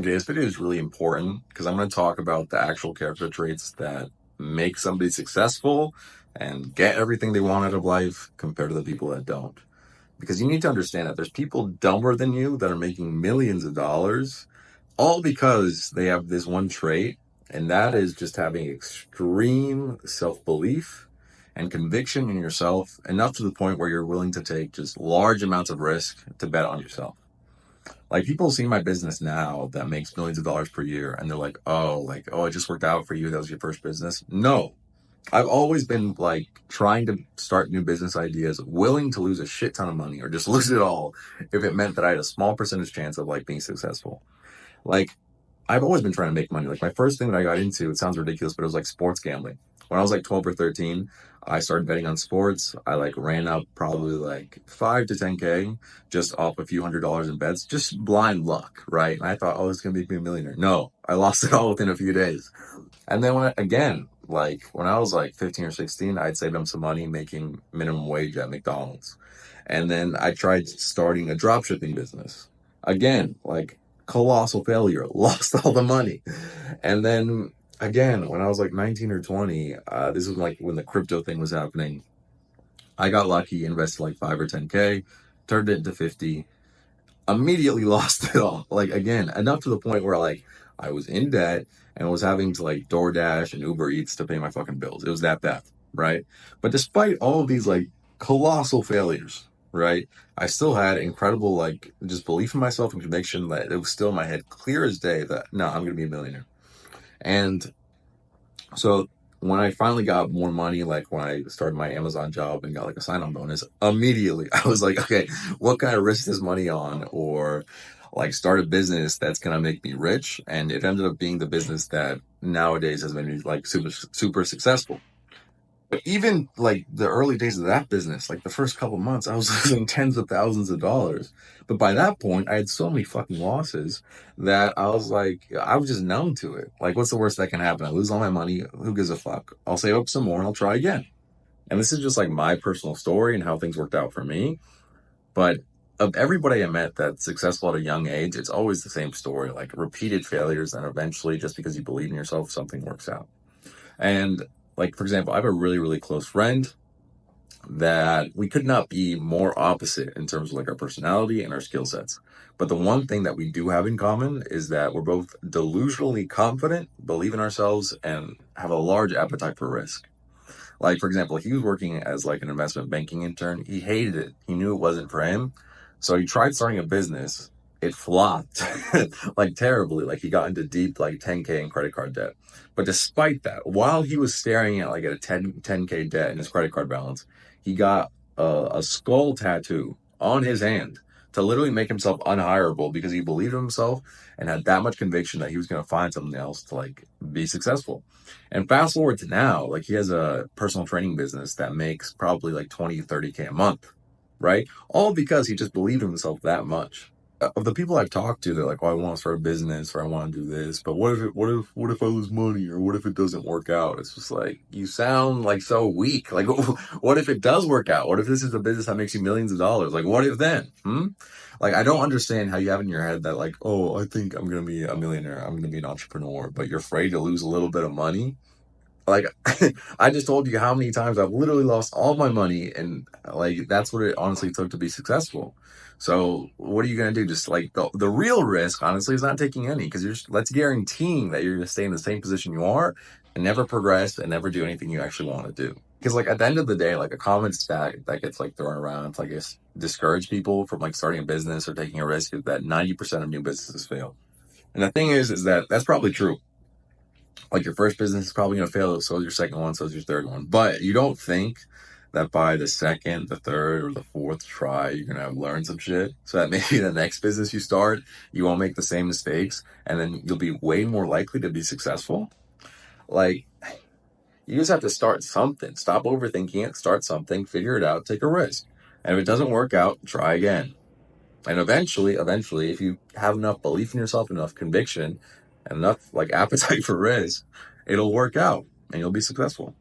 Okay, this video is really important because I'm going to talk about the actual character traits that make somebody successful and get everything they want out of life compared to the people that don't. Because you need to understand that there's people dumber than you that are making millions of dollars, all because they have this one trait, and that is just having extreme self belief and conviction in yourself, enough to the point where you're willing to take just large amounts of risk to bet on yourself. Like, people see my business now that makes millions of dollars per year, and they're like, oh, it just worked out for you. That was your first business. No, I've always been like trying to start new business ideas, willing to lose a shit ton of money or just lose it all if it meant that I had a small percentage chance of like being successful. Like, I've always been trying to make money. Like, my first thing that I got into, it sounds ridiculous, but it was like sports gambling. When I was like 12 or 13, I started betting on sports. I like ran up probably like 5 to 10K just off a few $100s in bets, just blind luck, right? And I thought, oh, this is going to make me a millionaire. No, I lost it all within a few days. And then when I was like 15 or 16, I'd saved up some money making minimum wage at McDonald's. And then I tried starting a drop shipping business. Again, like, colossal failure, lost all the money. And then again, when I was like 19 or 20, this was like when the crypto thing was happening. I got lucky, invested like 5 or 10K, turned it into 50, immediately lost it all. Like, again, enough to the point where like I was in debt and was having to like DoorDash and Uber Eats to pay my fucking bills. It was that bad, right? But despite all of these like colossal failures, right, I still had incredible like just belief in myself and conviction that it was still in my head, clear as day, that no, I'm gonna be a millionaire. And so when I finally got more money, like when I started my Amazon job and got like a sign-on bonus, immediately I was like, okay, what can I risk this money on, or like start a business that's gonna make me rich? And it ended up being the business that nowadays has been like super successful. But even like the early days of that business, like the first couple months, I was losing tens of thousands of dollars. But by that point, I had so many fucking losses that I was like, I was just numb to it. Like, what's the worst that can happen? I lose all my money. Who gives a fuck? I'll save up some more and I'll try again. And this is just like my personal story and how things worked out for me. But of everybody I met that's successful at a young age, it's always the same story, like repeated failures. And eventually, just because you believe in yourself, something works out. And like, for example, I have a really, really close friend that we could not be more opposite in terms of like our personality and our skill sets. But the one thing that we do have in common is that we're both delusionally confident, believe in ourselves, and have a large appetite for risk. Like, for example, he was working as like an investment banking intern. He hated it. He knew it wasn't for him. So he tried starting a business. It flopped like terribly. Like, he got into deep like 10K in credit card debt. But despite that, while he was staring at like a 10K debt in his credit card balance, he got a skull tattoo on his hand to literally make himself unhireable because he believed in himself and had that much conviction that he was going to find something else to like be successful. And fast forward to now, like, he has a personal training business that makes probably like 20, 30K a month, right? All because he just believed in himself that much. Of the people I've talked to, they're like, "Oh, I want to start a business, or I want to do this, but what if I lose money, or what if it doesn't work out?" It's just like, you sound like so weak. Like, what if it does work out? What if this is a business that makes you millions of dollars? Like, what if then? Like, I don't understand how you have in your head that like, oh, I think I'm gonna be a millionaire, I'm gonna be an entrepreneur, but you're afraid to lose a little bit of money. Like, I just told you how many times I've literally lost all my money, and like, that's what it honestly took to be successful. So what are you going to do? Just like, the real risk, honestly, is not taking any, because that's guaranteeing that you're going to stay in the same position you are and never progress and never do anything you actually want to do. Because like, at the end of the day, like, a common stat that gets like thrown around to like discourage people from like starting a business or taking a risk is that 90% of new businesses fail. And the thing is that that's probably true. Like, your first business is probably going to fail, so is your second one, so is your third one. But you don't think that by the second, the third, or the fourth try, you're going to learn some shit so that maybe the next business you start, you won't make the same mistakes, and then you'll be way more likely to be successful. Like, you just have to start something. Stop overthinking it, start something, figure it out, take a risk. And if it doesn't work out, try again. And eventually, if you have enough belief in yourself, enough conviction, and enough like appetite for risk, it'll work out and you'll be successful.